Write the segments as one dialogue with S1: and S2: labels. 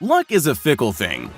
S1: Luck is a fickle thing.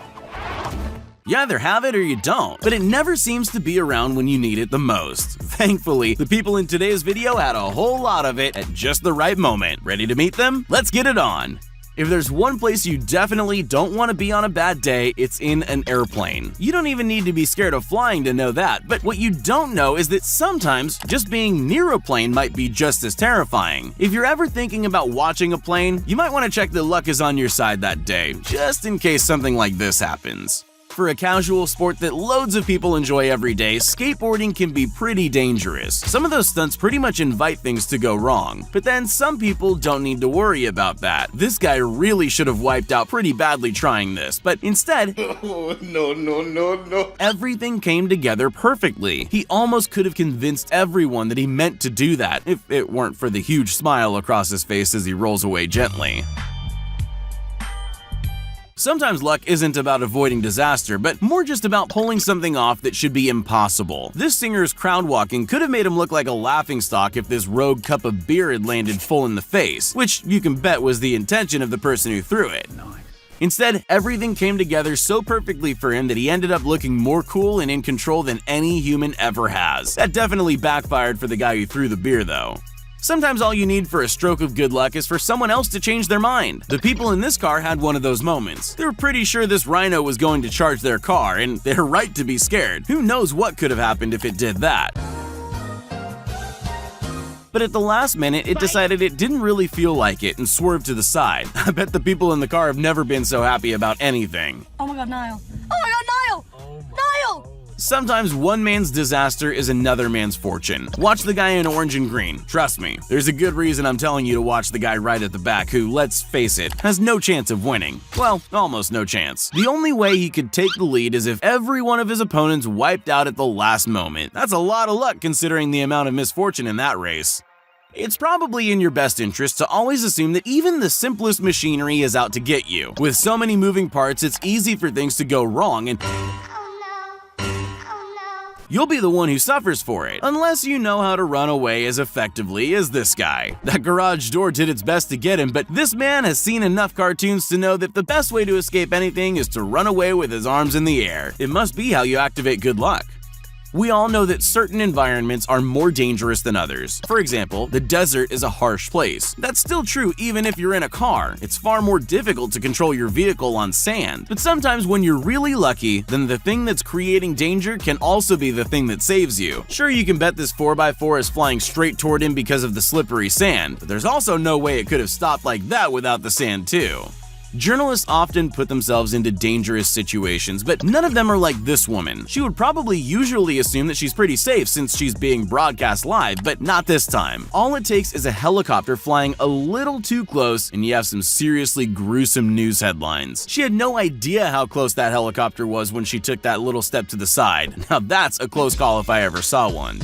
S1: You either have it or you don't, but it never seems to be around when you need it the most. Thankfully, the people in today's video had a whole lot of it at just the right moment. Ready to meet them? Let's get it on! If there's one place you definitely don't want to be on a bad day, it's in an airplane. You don't even need to be scared of flying to know that, but what you don't know is that sometimes just being near a plane might be just as terrifying. If you're ever thinking about watching a plane, you might want to check that luck is on your side that day, just in case something like this happens. For a casual sport that loads of people enjoy every day, skateboarding can be pretty dangerous. Some of those stunts pretty much invite things to go wrong, but then some people don't need to worry about that. This guy really should have wiped out pretty badly trying this, but instead, no. Everything came together perfectly. He almost could have convinced everyone that he meant to do that, if it weren't for the huge smile across his face as he rolls away gently. Sometimes luck isn't about avoiding disaster, but more just about pulling something off that should be impossible. This singer's crowd walking could have made him look like a laughingstock if this rogue cup of beer had landed full in the face, which you can bet was the intention of the person who threw it. Instead, everything came together so perfectly for him that he ended up looking more cool and in control than any human ever has. That definitely backfired for the guy who threw the beer, though. Sometimes all you need for a stroke of good luck is for someone else to change their mind. The people in this car had one of those moments. They were pretty sure this rhino was going to charge their car, and they're right to be scared. Who knows what could have happened if it did that? But at the last minute, it decided it didn't really feel like it and swerved to the side. I bet the people in the car have never been so happy about anything.
S2: Oh my god, Niall! Oh my god, Niall! Niall!
S1: Sometimes one man's disaster is another man's fortune. Watch the guy in orange and green. Trust me, there's a good reason I'm telling you to watch the guy right at the back who, let's face it, has no chance of winning. Well, almost no chance. The only way he could take the lead is if every one of his opponents wiped out at the last moment. That's a lot of luck considering the amount of misfortune in that race. It's probably in your best interest to always assume that even the simplest machinery is out to get you. With so many moving parts, it's easy for things to go wrong and you'll be the one who suffers for it, unless you know how to run away as effectively as this guy. That garage door did its best to get him, but this man has seen enough cartoons to know that the best way to escape anything is to run away with his arms in the air. It must be how you activate good luck. We all know that certain environments are more dangerous than others. For example, the desert is a harsh place. That's still true even if you're in a car. It's far more difficult to control your vehicle on sand. But sometimes when you're really lucky, then the thing that's creating danger can also be the thing that saves you. Sure, you can bet this 4x4 is flying straight toward him because of the slippery sand, but there's also no way it could have stopped like that without the sand too. Journalists often put themselves into dangerous situations, but none of them are like this woman. She would probably usually assume that she's pretty safe since she's being broadcast live, but not this time. All it takes is a helicopter flying a little too close and you have some seriously gruesome news headlines. She had no idea how close that helicopter was when she took that little step to the side. Now that's a close call if I ever saw one.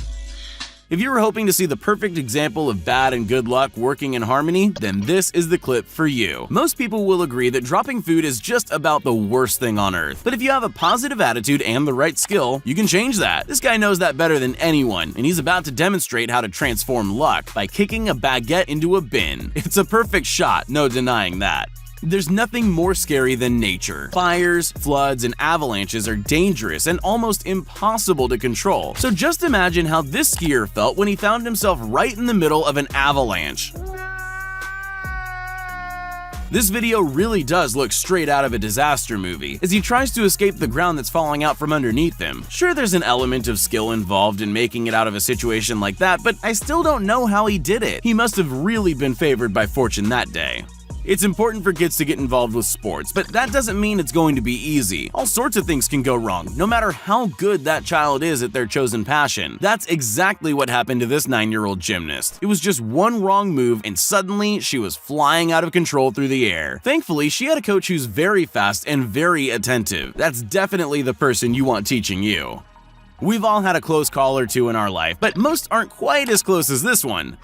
S1: If you were hoping to see the perfect example of bad and good luck working in harmony, then this is the clip for you. Most people will agree that dropping food is just about the worst thing on earth. But if you have a positive attitude and the right skill, you can change that. This guy knows that better than anyone, and he's about to demonstrate how to transform luck by kicking a baguette into a bin. It's a perfect shot, no denying that. There's nothing more scary than nature. Fires, floods, and avalanches are dangerous and almost impossible to control. So just imagine how this skier felt when he found himself right in the middle of an avalanche. This video really does look straight out of a disaster movie, as he tries to escape the ground that's falling out from underneath him. Sure, there's an element of skill involved in making it out of a situation like that, but I still don't know how he did it. He must have really been favored by fortune that day. It's important for kids to get involved with sports, but that doesn't mean it's going to be easy. All sorts of things can go wrong, no matter how good that child is at their chosen passion. That's exactly what happened to this 9-year-old gymnast. It was just one wrong move, and suddenly she was flying out of control through the air. Thankfully, she had a coach who's very fast and very attentive. That's definitely the person you want teaching you. We've all had a close call or two in our life, but most aren't quite as close as this one.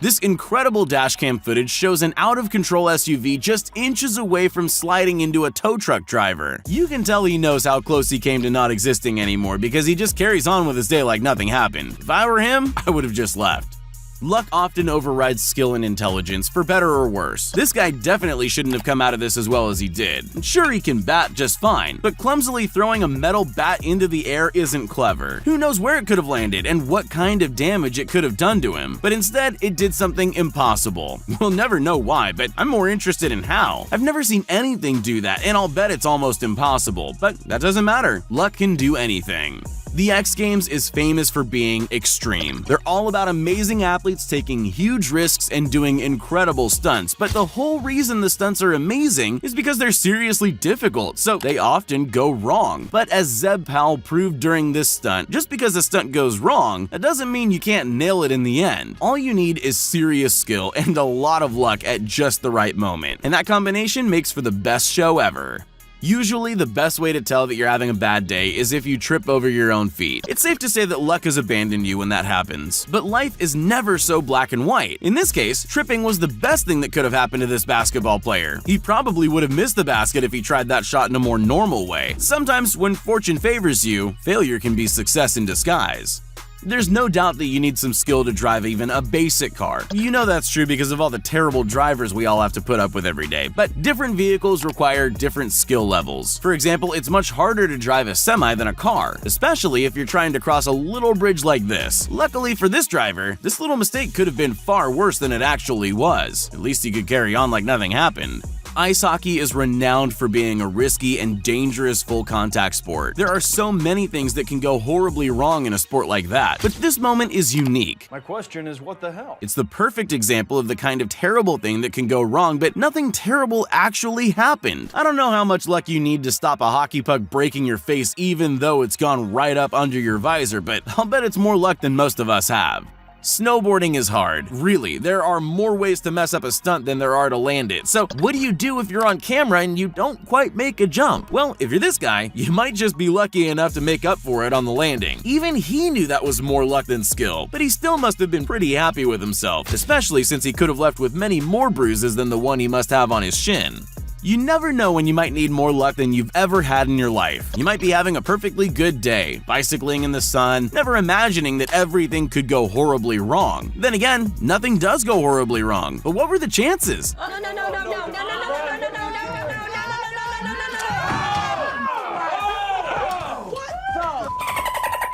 S1: This incredible dashcam footage shows an out-of-control SUV just inches away from sliding into a tow truck driver. You can tell he knows how close he came to not existing anymore because he just carries on with his day like nothing happened. If I were him, I would have just left. Luck often overrides skill and intelligence, for better or worse. This guy definitely shouldn't have come out of this as well as he did. Sure, he can bat just fine, but clumsily throwing a metal bat into the air isn't clever. Who knows where it could have landed and what kind of damage it could have done to him, but instead it did something impossible. We'll never know why, but I'm more interested in how. I've never seen anything do that, and I'll bet it's almost impossible, but that doesn't matter. Luck can do anything. The X Games is famous for being extreme. They're all about amazing athletes taking huge risks and doing incredible stunts, but the whole reason the stunts are amazing is because they're seriously difficult, so they often go wrong. But as Zeb Powell proved during this stunt, just because a stunt goes wrong, that doesn't mean you can't nail it in the end. All you need is serious skill and a lot of luck at just the right moment, and that combination makes for the best show ever. Usually, the best way to tell that you're having a bad day is if you trip over your own feet. It's safe to say that luck has abandoned you when that happens. But life is never so black and white. In this case, tripping was the best thing that could have happened to this basketball player. He probably would have missed the basket if he tried that shot in a more normal way. Sometimes, when fortune favors you, failure can be success in disguise. There's no doubt that you need some skill to drive even a basic car. You know that's true because of all the terrible drivers we all have to put up with every day, but different vehicles require different skill levels. For example, it's much harder to drive a semi than a car, especially if you're trying to cross a little bridge like this. Luckily for this driver, this little mistake could have been far worse than it actually was. At least he could carry on like nothing happened. Ice hockey is renowned for being a risky and dangerous full-contact sport. There are so many things that can go horribly wrong in a sport like that, but this moment is unique.
S3: My question is, what the hell?
S1: It's the perfect example of the kind of terrible thing that can go wrong, but nothing terrible actually happened. I don't know how much luck you need to stop a hockey puck breaking your face even though it's gone right up under your visor, but I'll bet it's more luck than most of us have. Snowboarding is hard. Really, there are more ways to mess up a stunt than there are to land it. So what do you do if you're on camera and you don't quite make a jump? Well, if you're this guy, you might just be lucky enough to make up for it on the landing. Even he knew that was more luck than skill, but he still must have been pretty happy with himself, especially since he could have left with many more bruises than the one he must have on his shin. You never know when you might need more luck than you've ever had in your life. You might be having a perfectly good day, bicycling in the sun, never imagining that everything could go horribly wrong. Then again, nothing does go horribly wrong. But what were the chances?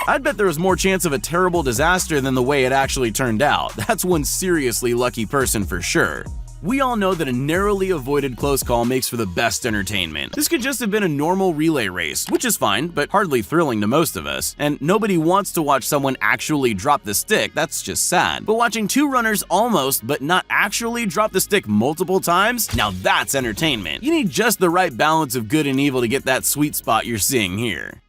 S1: I'd bet there was more chance of a terrible disaster than the way it actually turned out. That's one seriously lucky person for sure. We all know that a narrowly avoided close call makes for the best entertainment. This could just have been a normal relay race, which is fine, but hardly thrilling to most of us. And nobody wants to watch someone actually drop the stick, that's just sad. But watching two runners almost, but not actually drop the stick multiple times, now that's entertainment. You need just the right balance of good and evil to get that sweet spot you're seeing here.